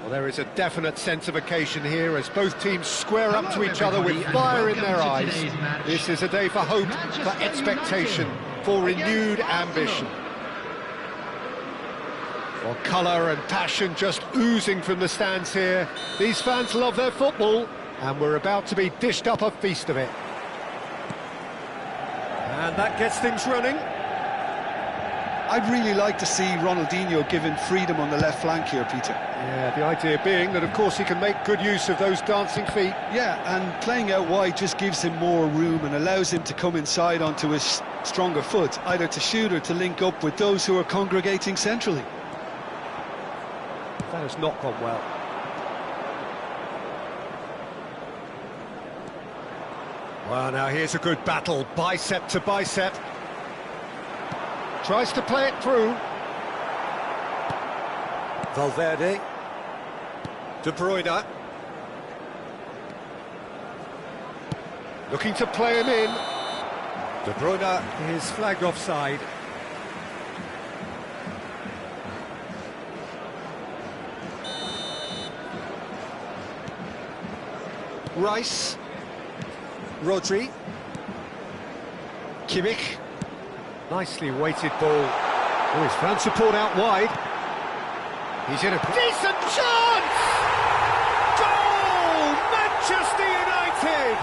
Well, there is a definite sense of occasion here as both teams square up to each other with fire in their eyes. This is a day for hope, for expectation, for renewed ambition. Well, colour and passion just oozing from the stands here. These fans love their football, and we're about to be dished up a feast of it. And that gets things running. I'd really like to see Ronaldinho given freedom on the left flank here, Peter. Yeah, the idea being that, of course, he can make good use of those dancing feet. Yeah, and playing out wide just gives him more room and allows him to come inside onto his stronger foot, either to shoot or to link up with those who are congregating centrally. That has not gone well. Well, now here's a good battle, bicep to bicep. Tries to play it through. Valverde. De Bruyne. Looking to play him in. De Bruyne is flagged offside. Rice. Rodri. Kimmich. Nicely weighted ball. Oh, he's found support out wide. He's in a decent chance! Goal! Manchester United!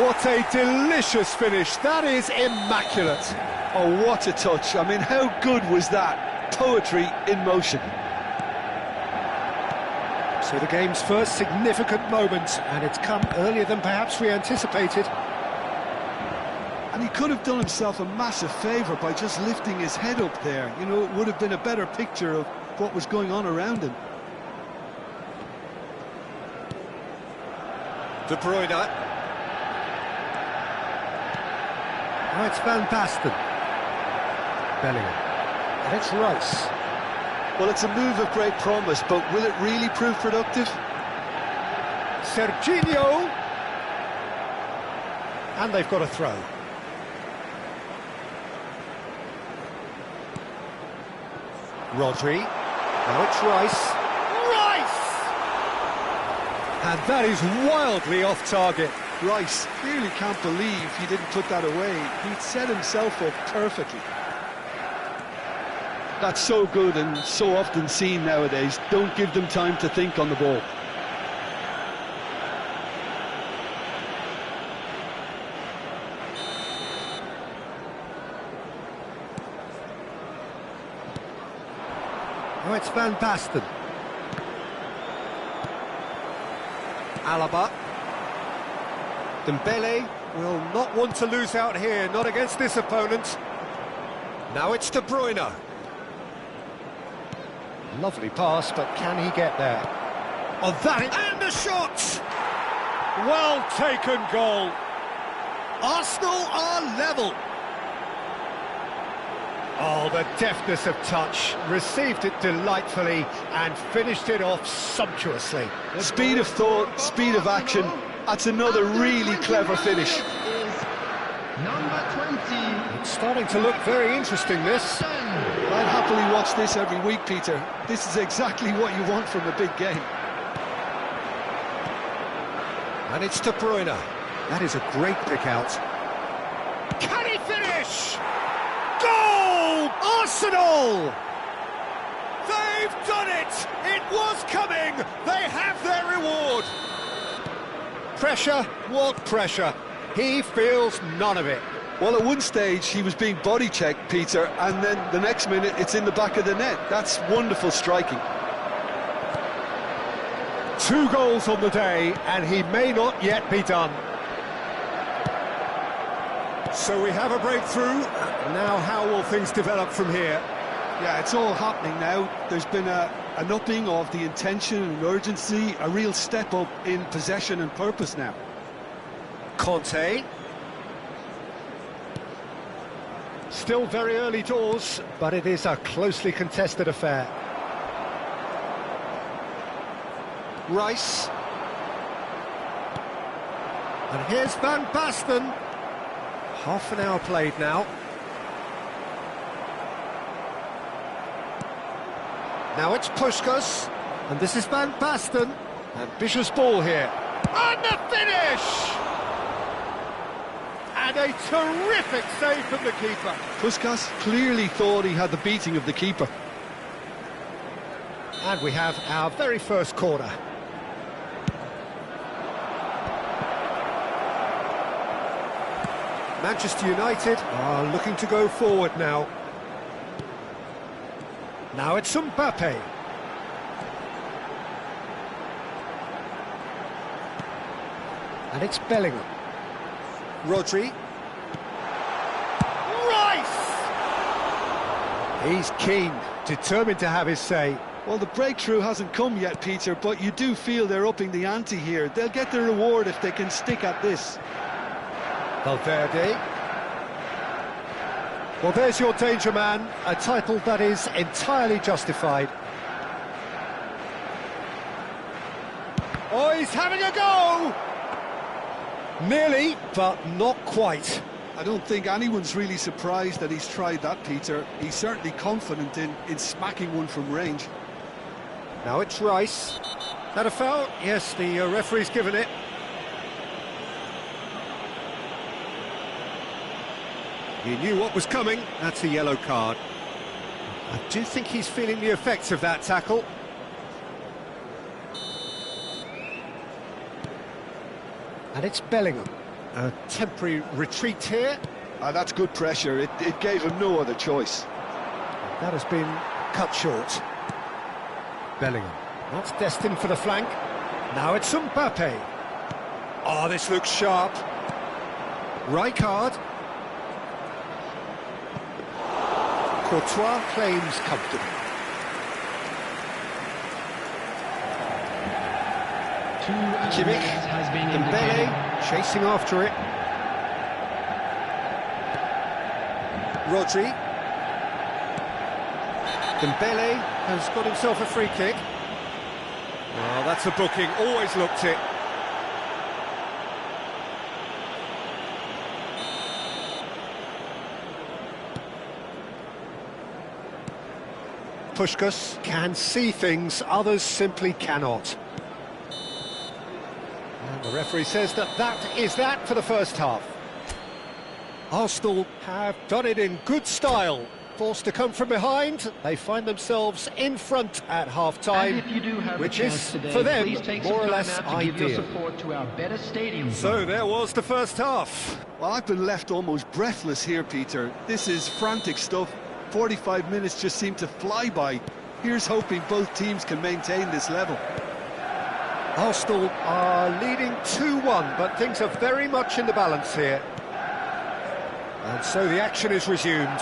What a delicious finish. That is immaculate. Oh, what a touch. I mean, how good was that? Poetry in motion. So the game's first significant moment, and it's come earlier than perhaps we anticipated. And he could have done himself a massive favour by just lifting his head up there. You know, it would have been a better picture of what was going on around him. De Bruyne. Oh, it's Van Basten. Bellingham. And it's Rice. Well, it's a move of great promise, but will it really prove productive? Serginho. And they've got a throw. Rodri. Now it's Rice. Rice! And that is wildly off target. Rice really can't believe he didn't put that away. He'd set himself up perfectly. That's so good and so often seen nowadays. Don't give them time to think on the ball. Oh, it's Van Basten. Alaba. Dembele will not want to lose out here, not against this opponent. Now it's De Bruyne. Lovely pass, but can he get there? Oh, and a shot! Well taken goal. Arsenal are level. Oh, the deftness of touch, received it delightfully and finished it off sumptuously. Speed of thought, speed of action, that's another really clever finish. Number 20. It's starting to look very interesting, this. I'd happily watch this every week, Peter. This is exactly what you want from a big game. And it's De Bruyne. That is a great pick out. Can he finish? Goal! Arsenal! They've done it! It was coming! They have their reward! Pressure? What pressure? He feels none of it. Well, at one stage he was being body checked, Peter, and then the next minute it's in the back of the net. That's wonderful striking. 2 goals on the day, and he may not yet be done. So we have a breakthrough. Now how will things develop from here? Yeah, it's all happening now. There's been an upping of the intention and urgency, a real step up in possession and purpose now. Conte. Still very early doors, but it is a closely contested affair. Rice. And here's Van Basten. Half an hour played now. Now it's Puskas. And this is Van Basten. Ambitious ball here. And the finish! And a terrific save from the keeper. Puskas clearly thought he had the beating of the keeper. And we have our very first corner. Manchester United are looking to go forward now. Now it's Mbappe. And it's Bellingham. Rodri. Rice! He's keen, determined to have his say. Well, the breakthrough hasn't come yet, Peter, but you do feel they're upping the ante here. They'll get the reward if they can stick at this. Valverde. Well, there's your danger man, a title that is entirely justified. Oh, he's having a go! Nearly, but not quite. I don't think anyone's really surprised that he's tried that, Peter. He's certainly confident in smacking one from range. Now it's Rice. That a foul? Yes, the referee's given it. He knew what was coming. That's a yellow card. I do think he's feeling the effects of that tackle. And it's Bellingham. A temporary retreat here. That's good pressure. It gave him no other choice. That has been cut short. Bellingham. That's destined for the flank. Now it's Mbappe. Oh, this looks sharp. Rijkaard. Courtois claims comfortably. Kimmich, Dembele chasing after it. Rodri. Dembele has got himself a free kick. Well, that's a booking, always looked it. Puskas can see things others simply cannot. And the referee says that is that for the first half. Arsenal have done it in good style. Forced to come from behind, they find themselves in front at half-time, which is, today, for them, more or less ideal. So there was the first half. Well, I've been left almost breathless here, Peter. This is frantic stuff. 45 minutes just seem to fly by. Here's hoping both teams can maintain this level. Arsenal are leading 2-1, but things are very much in the balance here. And so the action is resumed.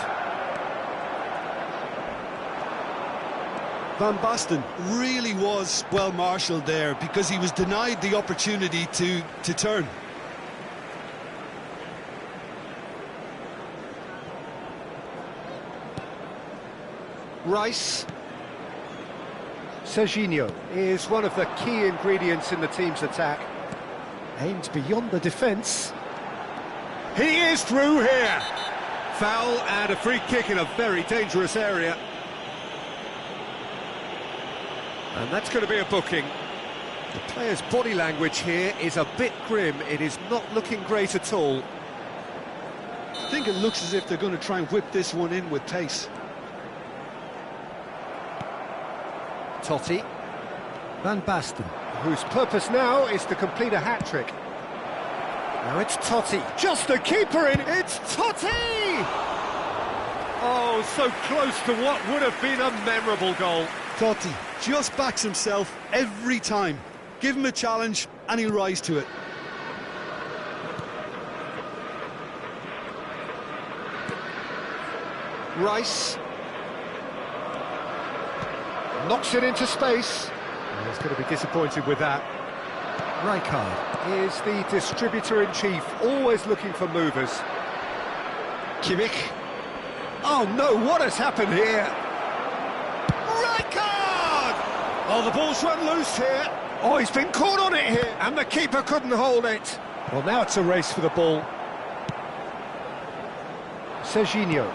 Van Basten really was well marshalled there because he was denied the opportunity to turn. Rice. Serginho is one of the key ingredients in the team's attack. Aimed beyond the defence. He is through here! Foul and a free kick in a very dangerous area. And that's going to be a booking. The player's body language here is a bit grim. It is not looking great at all. I think it looks as if they're going to try and whip this one in with pace. Totti. Van Basten, whose purpose now is to complete a hat-trick. Now it's Totti. Just a keeper in. It's Totti! Oh, so close to what would have been a memorable goal. Totti just backs himself every time. Give him a challenge and he'll rise to it. Rice. Knocks it into space. Oh, he's going to be disappointed with that. Rijkaard is the distributor-in-chief, always looking for movers. Kimmich. Oh no, what has happened here? Rijkaard! Oh, the ball's run loose here. Oh, he's been caught on it here, and the keeper couldn't hold it. Well, now it's a race for the ball. Serginho.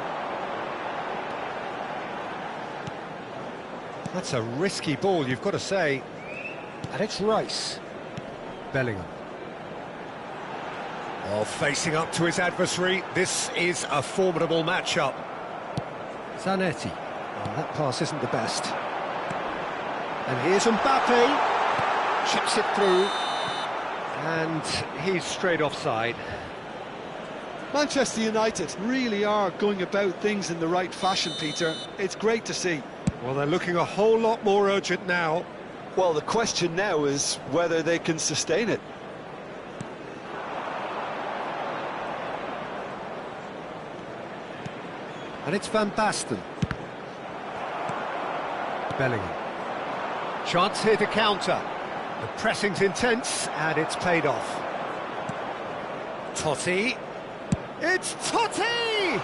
That's a risky ball, you've got to say. And it's Rice. Bellingham. Oh, facing up to his adversary. This is a formidable matchup. Zanetti. Oh, that pass isn't the best. And here's Mbappe. Chips it through. And he's straight offside. Manchester United really are going about things in the right fashion, Peter. It's great to see. Well, they're looking a whole lot more urgent now. Well, the question now is whether they can sustain it. And it's Van Basten. Bellingham. Chance here to counter. The pressing's intense, and it's paid off. Totti. It's Totti!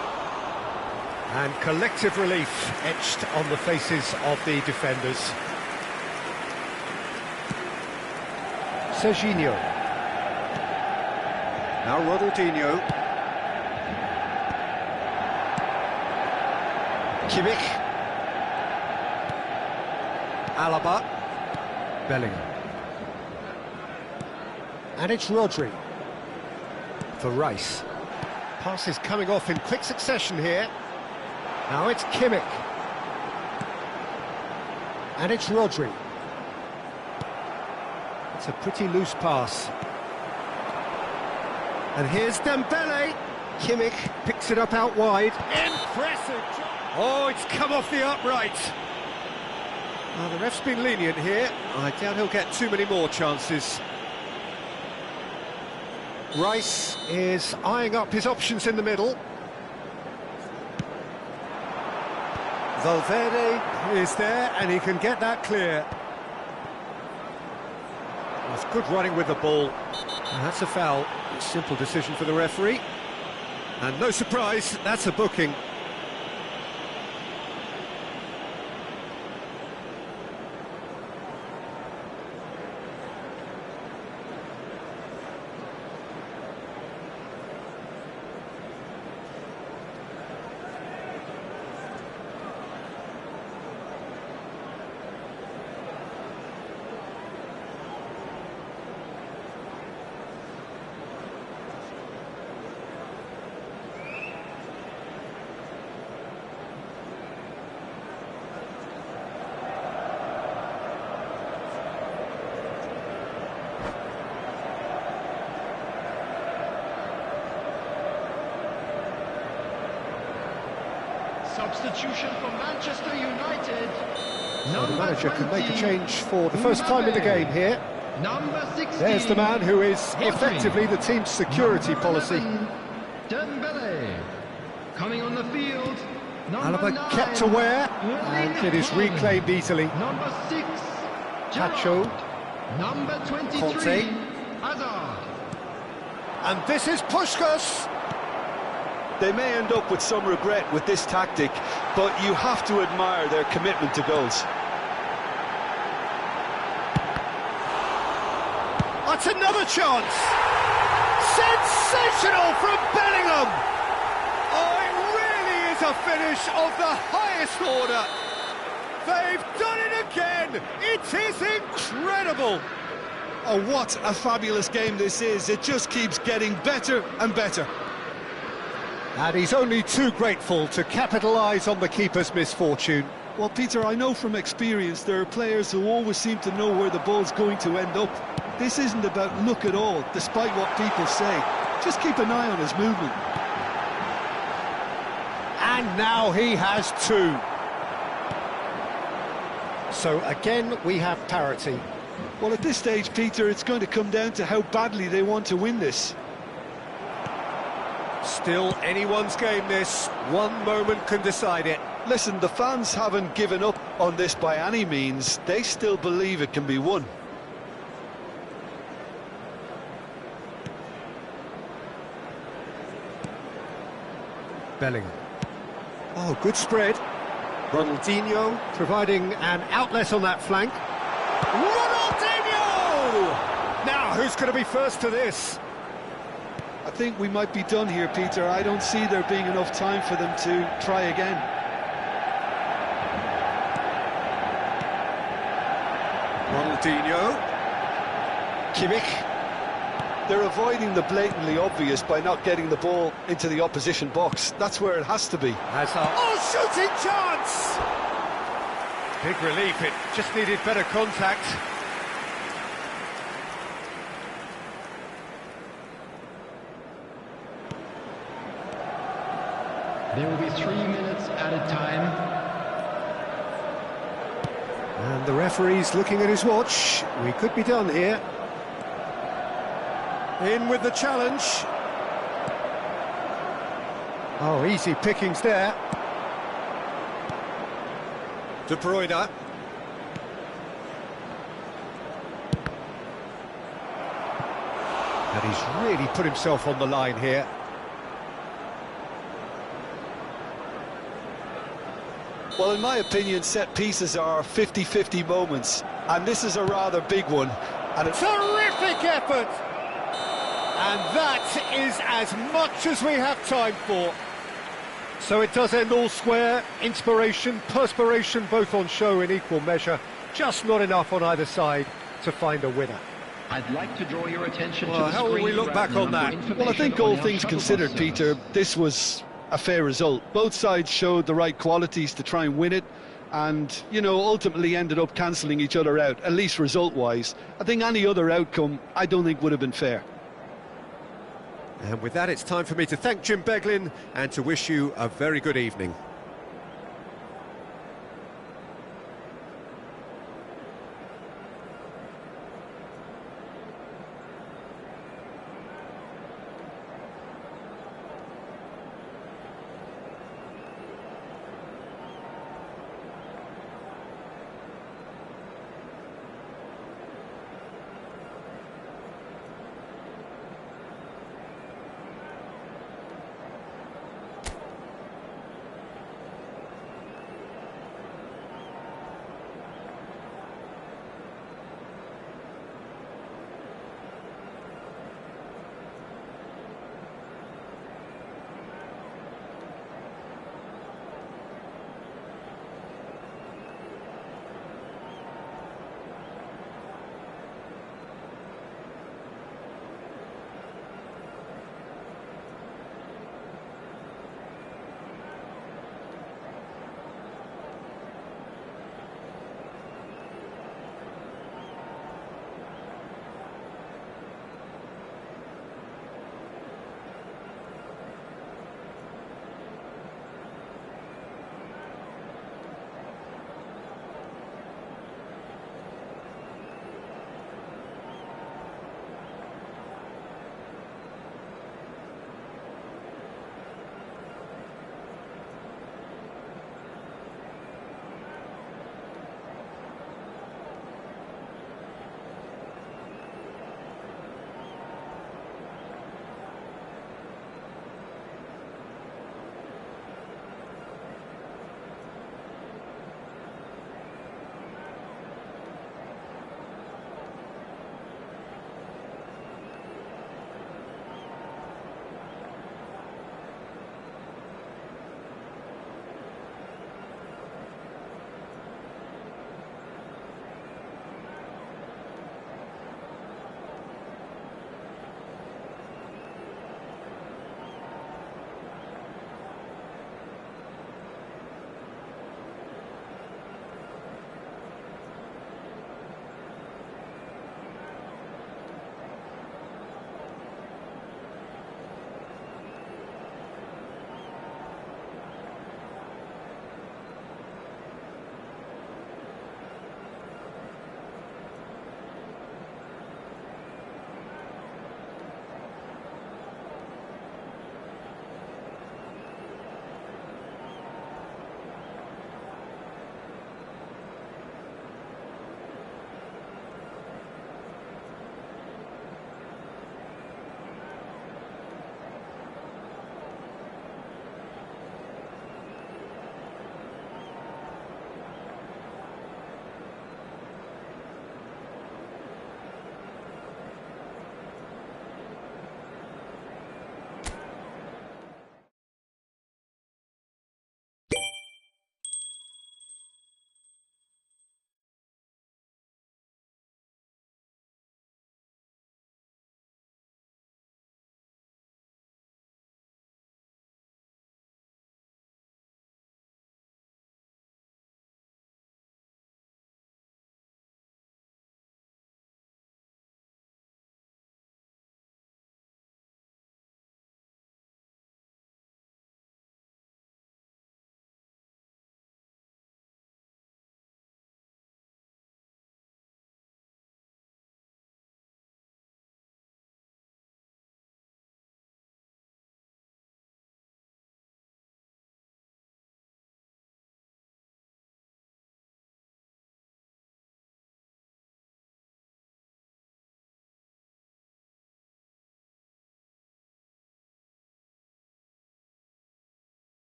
And collective relief etched on the faces of the defenders. Serginho. Now Ronaldinho. Kimmich. Alaba. Bellingham. And it's Rodri. For Rice. Passes coming off in quick succession here. Now it's Kimmich. And it's Rodri. It's a pretty loose pass. And here's Dembele. Kimmich picks it up out wide. Impressive! Oh, it's come off the upright. Well, the ref's been lenient here. I doubt he'll get too many more chances. Rice is eyeing up his options in the middle. Valverde is there, and he can get that clear. That's good running with the ball. And that's a foul. A simple decision for the referee. And no surprise, that's a booking. Substitution for Manchester United. So the manager can make a change for the first time in the game here. Number 16. There's the man who is effectively the team's security policy. Dembele. Coming on the field. Alaba kept aware, and it is reclaimed easily. Number 6. Pacho. Number 23. Conte. Hazard. And this is Puskás. They may end up with some regret with this tactic, but you have to admire their commitment to goals. That's another chance! Sensational from Bellingham! Oh, it really is a finish of the highest order! They've done it again! It is incredible! Oh, what a fabulous game this is. It just keeps getting better and better. And he's only too grateful to capitalise on the keeper's misfortune. Well, Peter, I know from experience there are players who always seem to know where the ball's going to end up. This isn't about luck at all, despite what people say. Just keep an eye on his movement. And now he has two. So again, we have parity. Well, at this stage, Peter, it's going to come down to how badly they want to win this. Still anyone's game, this. One moment can decide it. Listen, the fans haven't given up on this by any means. They still believe it can be won. Bellingham. Oh, good spread. Ronaldinho providing an outlet on that flank. Ronaldinho! Now, who's going to be first to this? I think we might be done here, Peter. I don't see there being enough time for them to try again. Ronaldinho. Kimmich. They're avoiding the blatantly obvious by not getting the ball into the opposition box. That's where it has to be. Hazard. Oh, shooting chance! Big relief, it just needed better contact. There will be 3 minutes added time. And the referee's looking at his watch. We could be done here. In with the challenge. Oh, easy pickings there. De Bruyne. And he's really put himself on the line here. Well, in my opinion, set pieces are 50-50 moments, and this is a rather big one. And Terrific effort! And that is as much as we have time for. So it does end all square. Inspiration, perspiration, both on show in equal measure. Just not enough on either side to find a winner. I'd like to draw your attention to Well, the how will screen we look back now on that? for well, I think information all on our things shuttle considered, bus Peter, service. this was a fair result. Both sides showed the right qualities to try and win it, and, you know, ultimately ended up cancelling each other out, at least result-wise. I think any other outcome, I don't think would have been fair. And with that, it's time for me to thank Jim Beglin and to wish you a very good evening.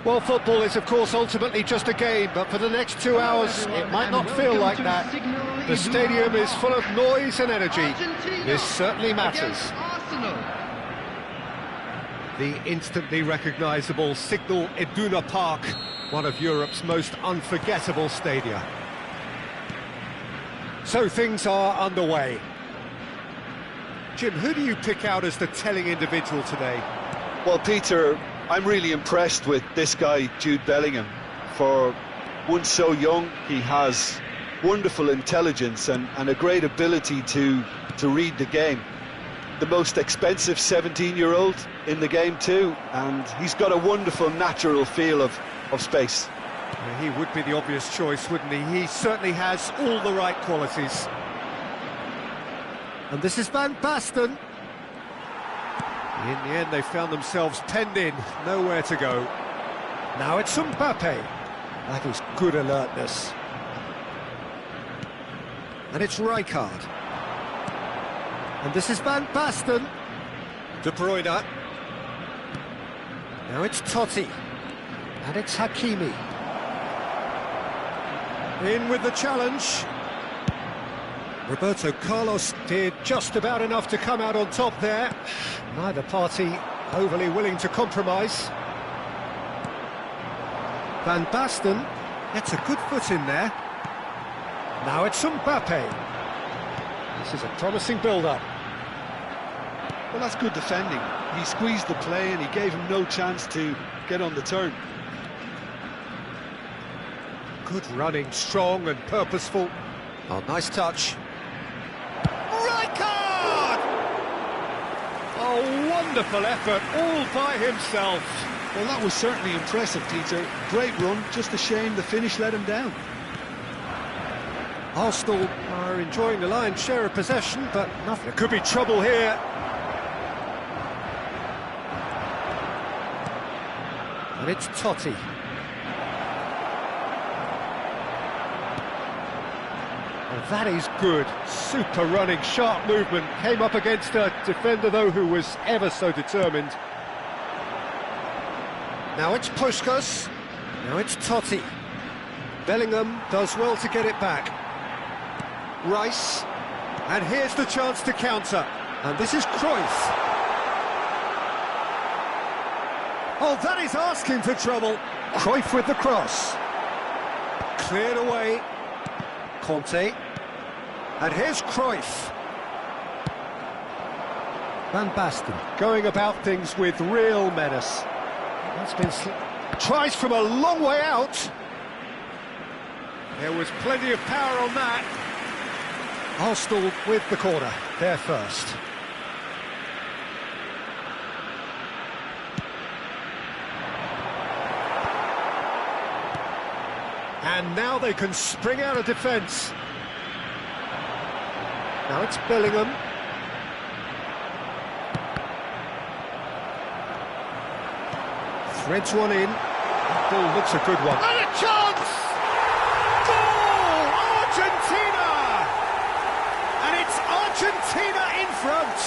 Well, football is, of course, ultimately just a game, but for the next 2 hours, it might not feel like that. The stadium is full of noise and energy. This certainly matters. The instantly recognisable Signal Iduna Park, one of Europe's most unforgettable stadia. So things are underway. Jim, who do you pick out as the telling individual today? Well, Peter, I'm really impressed with this guy, Jude Bellingham. For one so young, he has wonderful intelligence and a great ability to read the game. The most expensive 17-year-old in the game too, and he's got a wonderful natural feel of space. Yeah, he would be the obvious choice, wouldn't he? He certainly has all the right qualities. And this is Van Basten. In the end, they found themselves penned in, nowhere to go. Now it's Mbappe. That is good alertness. And it's Rijkaard. And this is Van Basten. De Bruyne. Now it's Totti. And it's Hakimi. In with the challenge. Roberto Carlos did just about enough to come out on top there. Neither party overly willing to compromise. Van Basten gets a good foot in there. Now it's Mbappe. This is a promising build-up. Well, that's good defending. He squeezed the play and he gave him no chance to get on the turn. Good running, strong and purposeful. Oh, nice touch. Rijkaard! Oh, wonderful effort, all by himself. Well, that was certainly impressive, Peter. Great run, just a shame the finish let him down. Arsenal are enjoying the lion's share of possession, but nothing. There could be trouble here. And it's Totti. Oh, that is good. Super running, sharp movement. Came up against a defender, though, who was ever so determined. Now it's Puskás. Now it's Totti. Bellingham does well to get it back. Rice. And here's the chance to counter. And this is Cruyff. Oh, that is asking for trouble. Cruyff with the cross. Cleared away. Conte. And here's Cruyff. Van Basten going about things with real menace. That's been tries from a long way out. There was plenty of power on that. Arsenal with the corner, there first. And now they can spring out of defence. Now it's Bellingham. Threads one in. That ball looks a good one. And a chance! Goal! Argentina! And it's Argentina in front.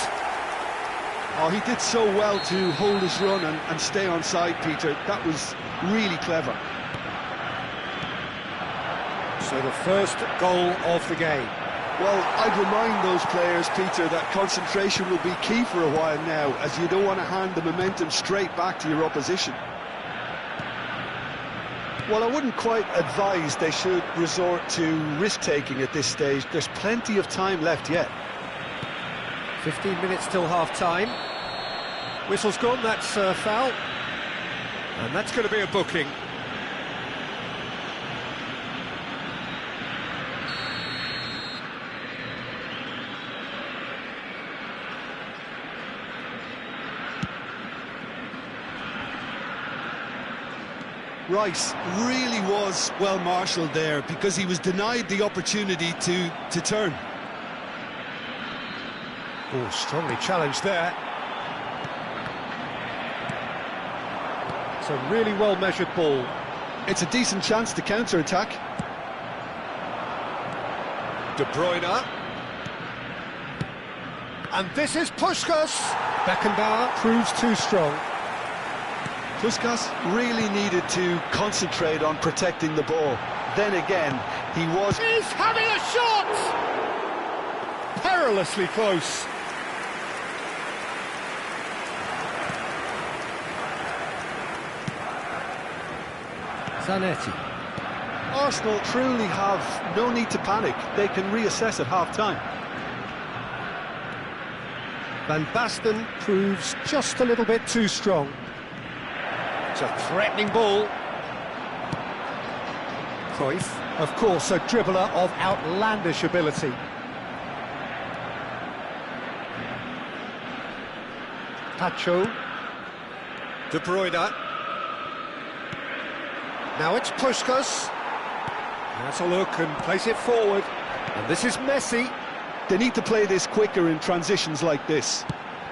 Oh, he did so well to hold his run and stay on side, Peter. That was really clever. So the first goal of the game. Well, I'd remind those players, Peter, that concentration will be key for a while now, as you don't want to hand the momentum straight back to your opposition. Well, I wouldn't quite advise they should resort to risk-taking at this stage. There's plenty of time left yet. 15 minutes till half-time. Whistle's gone, that's a foul. And that's going to be a booking. Rice really was well marshalled there because he was denied the opportunity to turn. Oh, strongly challenged there. It's a really well-measured ball. It's a decent chance to counter-attack. De Bruyne. And this is Puskás. Beckenbauer proves too strong. Puskas really needed to concentrate on protecting the ball. Then again, he was... He's having a shot! Perilously close. Zanetti. Arsenal truly have no need to panic. They can reassess at half-time. Van Basten proves just a little bit too strong. It's a threatening ball. Cruyff, of course, a dribbler of outlandish ability. Pacho. De Bruyne. Now it's Puskas. Has a look and plays it forward. And this is Messi. They need to play this quicker in transitions like this.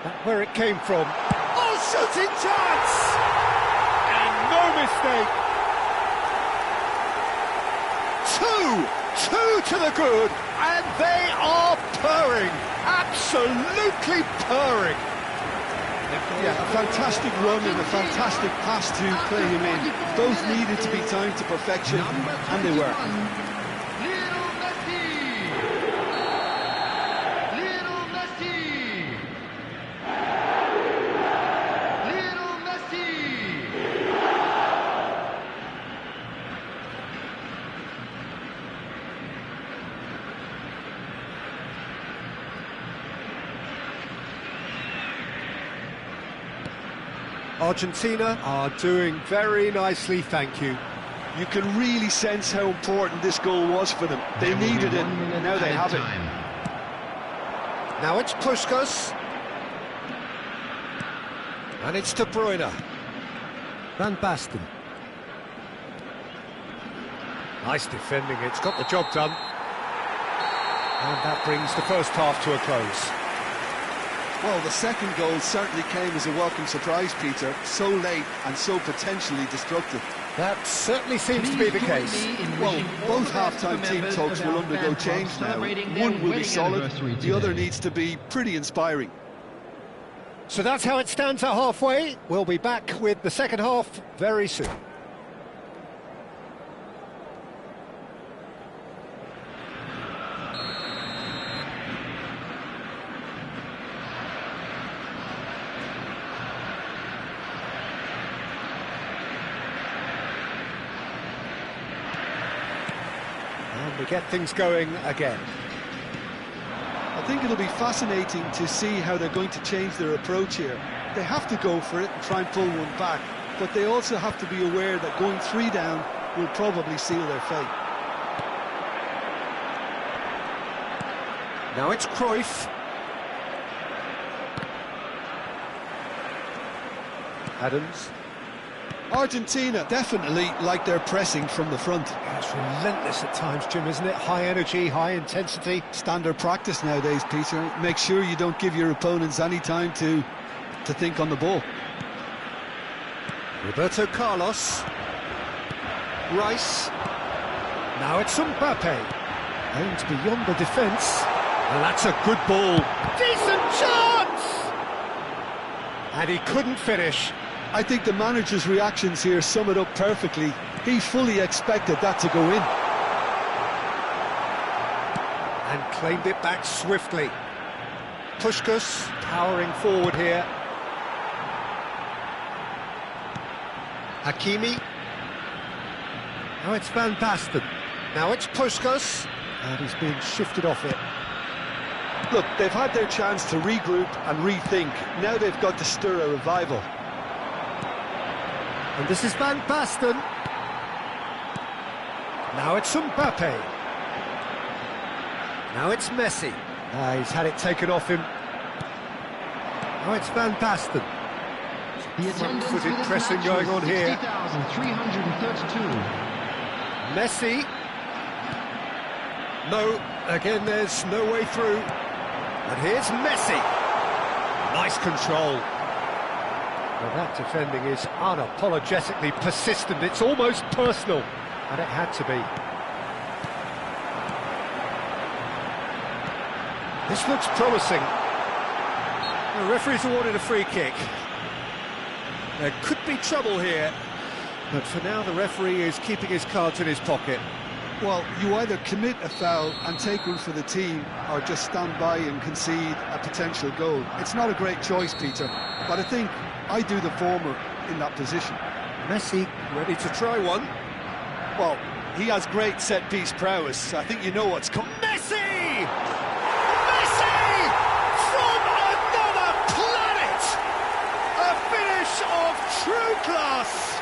That's where it came from. Oh, shooting chance! And no mistake. Two to the good, and they are purring. Absolutely purring. Yeah, a fantastic run and a fantastic pass to play him in. Both needed to be timed to perfection, and they were. Argentina are doing very nicely, thank you. You can really sense how important this goal was for them. They needed it, now they have it. Now it's Puskas. And it's De Bruyne. Van Basten. Nice defending, it's got the job done. And that brings the first half to a close. Well, the second goal certainly came as a welcome surprise, Peter. So late and so potentially destructive. That certainly seems to be the case. Well, both half-time team talks will undergo change now. One will be solid, the other needs to be pretty inspiring. So that's how it stands at halfway. We'll be back with the second half very soon. And we get things going again. I think it'll be fascinating to see how they're going to change their approach here. They have to go for it and try and pull one back, but they also have to be aware that going 3 down will probably seal their fate. Now it's Cruyff. Adams. Argentina definitely like their pressing from the front. It's relentless at times, Jim, isn't it? High energy, high intensity. Standard practice nowadays, Peter. Make sure you don't give your opponents any time to think on the ball. Roberto Carlos. Rice. Now it's Mbappe. Aims beyond the defence. And that's a good ball. Decent chance! And he couldn't finish. I think the manager's reactions here sum it up perfectly. He fully expected that to go in. And claimed it back swiftly. Puskas powering forward here. Hakimi. Now it's Van Basten. Now it's Puskas. And he's being shifted off it. Look, they've had their chance to regroup and rethink. Now they've got to stir a revival. And this is Van Basten. Now it's Mbappe. Now it's Messi. He's had it taken off him. Now it's Van Basten. Front-footed pressing going on here. 332. Messi. No, again there's no way through. And here's Messi. Nice control. Well, that defending is unapologetically persistent. It's almost personal. And it had to be. This looks promising. The referee's awarded a free kick. There could be trouble here, but for now the referee is keeping his cards in his pocket. Well, you either commit a foul and take one for the team, or just stand by and concede a potential goal. It's not a great choice, Peter, but I think I do the former in that position. Messi ready to try one. Well, he has great set-piece prowess. I think you know what's coming. Messi! Messi! From another planet! A finish of true class!